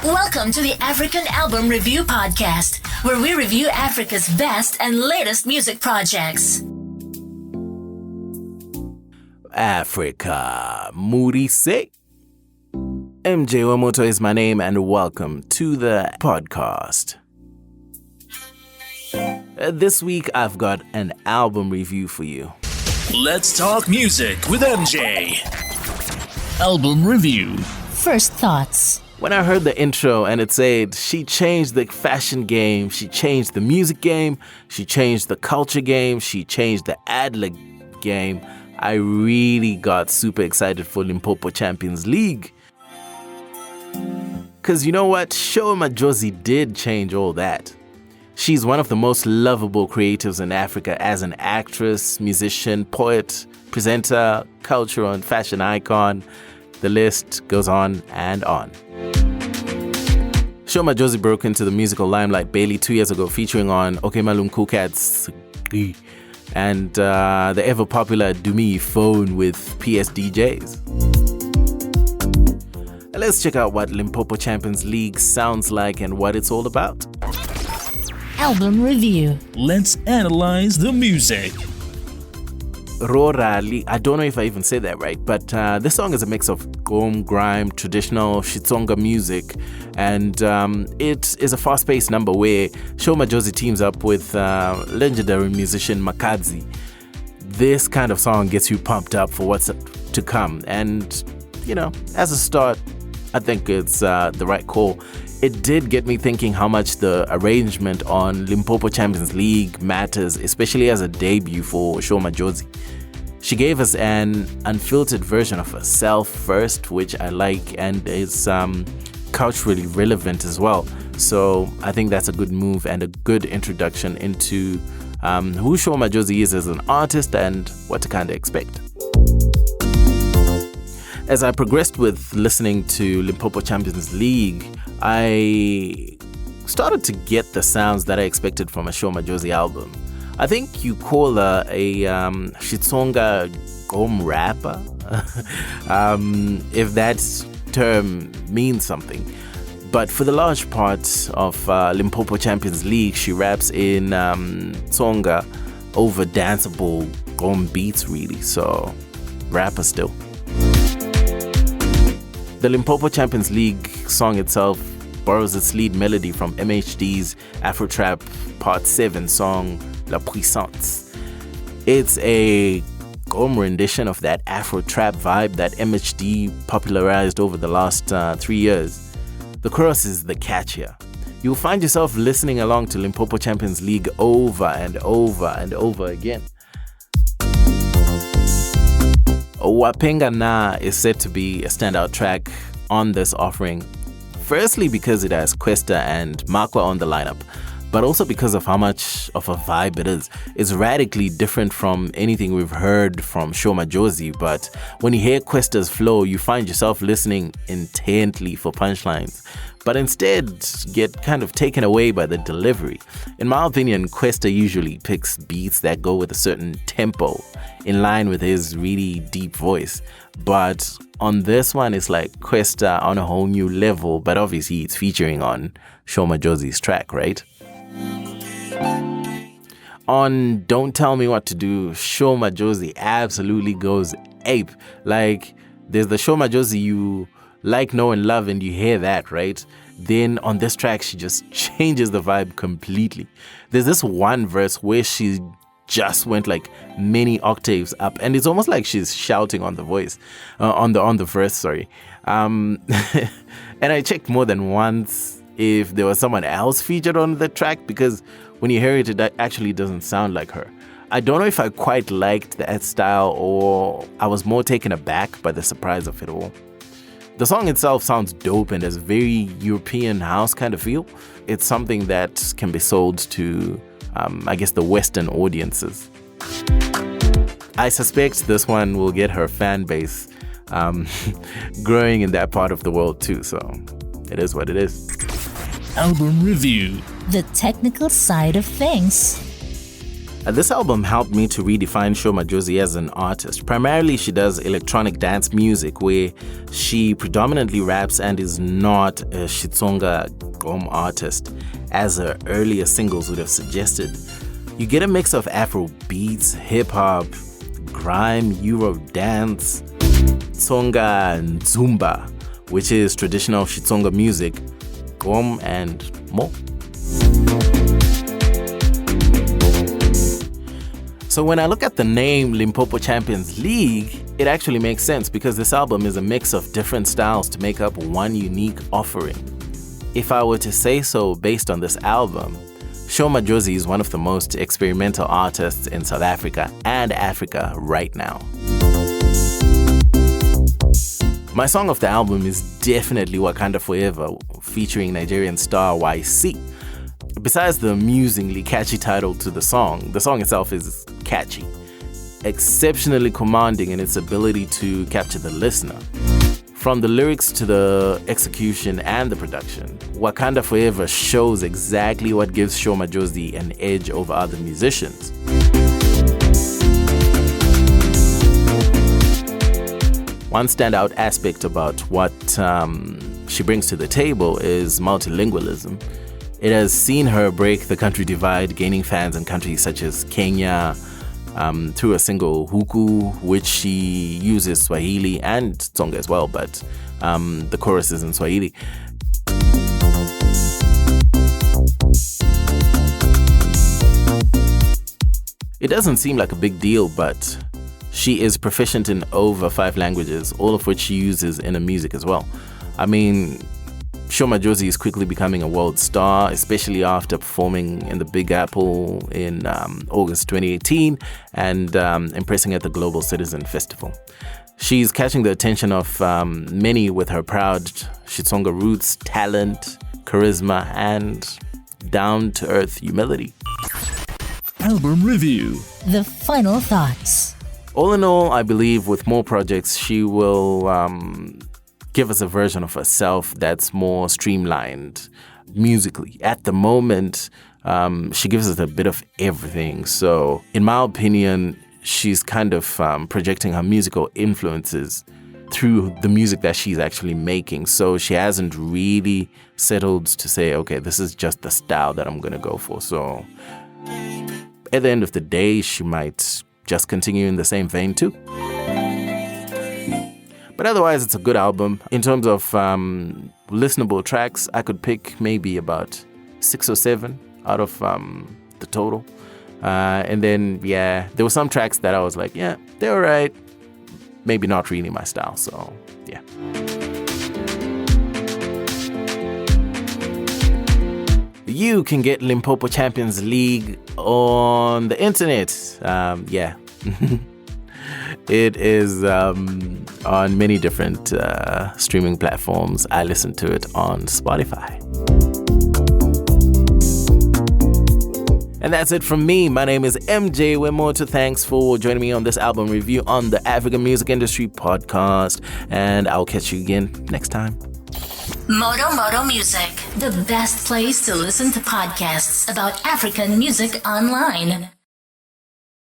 Welcome to the African Album Review Podcast, where we review Africa's best and latest music projects. Africa, Moody say. MJ Wemoto is my name, and welcome to the podcast. This week, I've got an album review for you. Let's talk music with MJ. Album review. First thoughts. When I heard the intro and it said she changed the fashion game, she changed the music game, she changed the culture game, she changed the ad-lib game, I really got super excited for Limpopo Champions League. Because you know what? Sho Madjozi did change all that. She's one of the most lovable creatives in Africa as an actress, musician, poet, presenter, cultural and fashion icon. The list goes on and on. Sho Madjozi broke into the musical limelight barely 2 years ago, featuring on Okemalum Kukat's and the ever-popular Dumi Phone with PSDJs. Let's check out what Limpopo Champions League sounds like and what it's all about. Album review. Let's analyze the music. Rorali, I don't know if I even said that right, but this song is a mix of grime, traditional Xitsonga music, and it is a fast-paced number where Sho Madjozi teams up with legendary musician Makadzi. This kind of song gets you pumped up for what's to come, and, you know, as a start, I think it's the right call. It did get me thinking how much the arrangement on Limpopo Champions League matters, especially as a debut for Sho Madjozi. She gave us an unfiltered version of herself first, which I like, and is culturally relevant as well. So I think that's a good move and a good introduction into who Sho Madjozi is as an artist and what to kind of expect. As I progressed with listening to Limpopo Champions League, I started to get the sounds that I expected from a Sho Madjozi album. I think you call her a Xitsonga gom rapper, if that term means something. But for the large part of Limpopo Champions League, she raps in Tsonga over danceable gom beats, really. So, rapper still. The Limpopo Champions League song itself borrows its lead melody from MHD's Afro-Trap Part 7 song, La Puissance. It's a gom rendition of that Afro-Trap vibe that MHD popularized over the last 3 years. The chorus is the catchier. You'll find yourself listening along to Limpopo Champions League over and over and over again. Wapenga Na is said to be a standout track on this offering. Firstly, because it has Kwesta and Makwa on the lineup, but also because of how much of a vibe it is. It's radically different from anything we've heard from Sho Madjozi, but when you hear Kwesta's flow, you find yourself listening intently for punchlines, but instead get kind of taken away by the delivery. In my opinion, Kwesta usually picks beats that go with a certain tempo, in line with his really deep voice. But on this one, it's like Kwesta on a whole new level, but obviously it's featuring on Sho Madjozi's track, right? On Don't Tell Me What to Do, Sho Madjozi absolutely goes ape. Like, there's the Sho Madjozi you like, know, and love, and you hear that, right? Then on this track, she just changes the vibe completely. There's this one verse where she just went like many octaves up, and it's almost like she's shouting on the voice, on the verse, sorry. And I checked more than once if there was someone else featured on the track, because when you hear it, it actually doesn't sound like her. I don't know if I quite liked that style, or I was more taken aback by the surprise of it all. The song itself sounds dope and has very European house kind of feel. It's something that can be sold to, I guess, the Western audiences. I suspect this one will get her fan base growing in that part of the world too, so it is what it is. Album review. The technical side of things. This album helped me to redefine Sho Madjozi as an artist. Primarily, she does electronic dance music where she predominantly raps and is not a Xitsonga Gqom artist, as her earlier singles would have suggested. You get a mix of Afro beats, hip-hop, grime, Euro dance, Tsonga and Zumba, which is traditional Xitsonga music, Gqom and more. So when I look at the name Limpopo Champions League, it actually makes sense because this album is a mix of different styles to make up one unique offering. If I were to say so based on this album, Sho Madjozi is one of the most experimental artists in South Africa and Africa right now. My song of the album is definitely Wakanda Forever, featuring Nigerian star YC. Besides the amusingly catchy title to the song itself is catchy, exceptionally commanding in its ability to capture the listener. From the lyrics to the execution and the production, Wakanda Forever shows exactly what gives Sho Madjozi an edge over other musicians. One standout aspect about what she brings to the table is multilingualism. It has seen her break the country divide, gaining fans in countries such as Kenya through a single Huku, which she uses Swahili and Tsonga as well, but the chorus is in Swahili. It doesn't seem like a big deal, but she is proficient in over 5 languages, all of which she uses in her music as well. I mean, Sho Madjozi is quickly becoming a world star, especially after performing in the Big Apple in August 2018 and impressing at the Global Citizen Festival. She's catching the attention of many with her proud Xitsonga roots, talent, charisma, and down-to-earth humility. Album review. The final thoughts. All in all, I believe with more projects, she will give us a version of herself that's more streamlined musically. At the moment, she gives us a bit of everything. So, in my opinion, she's kind of projecting her musical influences through the music that she's actually making. So she hasn't really settled to say, okay, this is just the style that I'm going to go for. So at the end of the day, she might just continue in the same vein too. But otherwise, it's a good album. In terms of listenable tracks, I could pick maybe about 6 or 7 out of the total. And then, yeah, there were some tracks that I was like, yeah, they're all right. Maybe not really my style, so yeah. You can get Limpopo Champions League on the internet. Yeah. It is on many different streaming platforms. I listen to it on Spotify. And that's it from me. My name is MJ Wemoto. Thanks for joining me on this album review on the African Music Industry Podcast. And I'll catch you again next time. Moto Music, the best place to listen to podcasts about African music online.